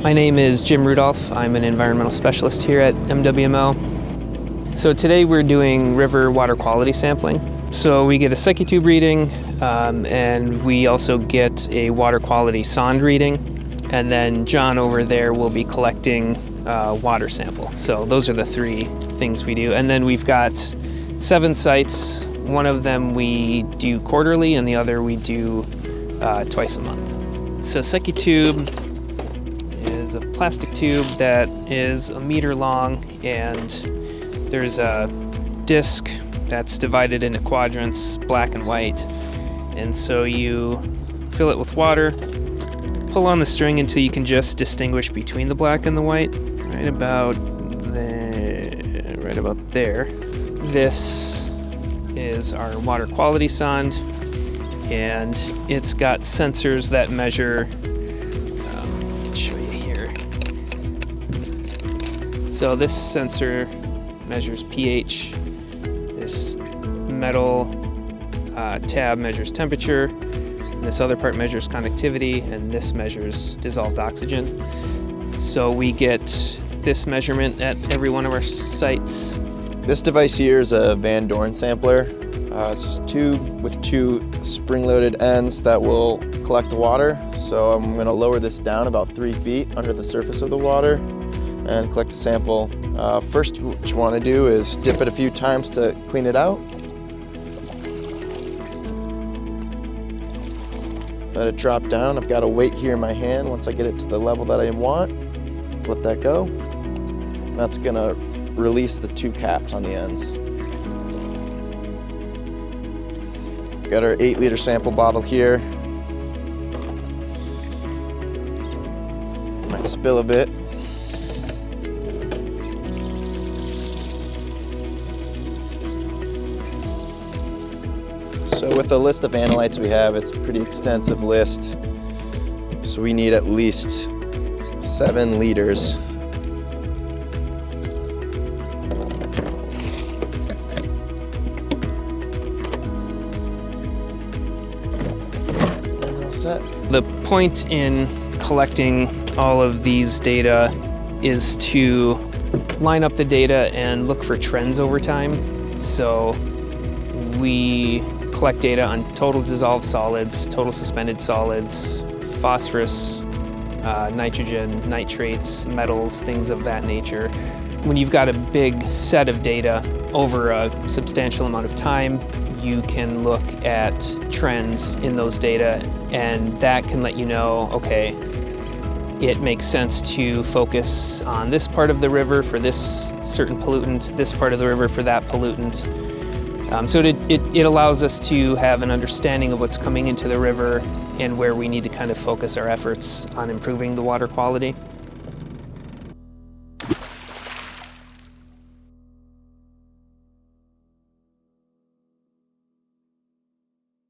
My name is Jim Rudolph. I'm an environmental specialist here at MWMO. So today we're doing river water quality sampling. So we get a Secchi tube reading, and we also get a water quality sonde reading. And then John over there will be collecting water sample. So those are the three things we do. And then we've got 7 sites. One of them we do quarterly and the other we do twice a month. So Secchi tube is a plastic tube that is 1 meter long, and there's a disc that's divided into quadrants, black and white. And so you fill it with water, pull on the string until you can just distinguish between the black and the white, right about there. This is our water quality sonde, and it's got sensors that measure, I'll show you here. So this sensor measures pH, this metal tab measures temperature, this other part measures conductivity, and this measures dissolved oxygen. So we get this measurement at every one of our sites. This device here is a Van Dorn sampler. It's just a tube with 2 spring-loaded ends that will collect the water. So I'm going to lower this down about 3 feet under the surface of the water and collect a sample. First, what you want to do is dip it a few times to clean it out. Let it drop down. I've got a weight here in my hand. Once I get it to the level that I want, let that go. That's going to release the 2 caps on the ends. Got our 8-liter sample bottle here. Might spill a bit. So with the list of analytes we have, it's a pretty extensive list. So we need at least 7 liters. The point in collecting all of these data is to line up the data and look for trends over time. So we collect data on total dissolved solids, total suspended solids, phosphorus, nitrogen, nitrates, metals, things of that nature. When you've got a big set of data over a substantial amount of time, you can look at trends in those data, and that can let you know, okay, it makes sense to focus on this part of the river for this certain pollutant, this part of the river for that pollutant. So it allows us to have an understanding of what's coming into the river and where we need to kind of focus our efforts on improving the water quality.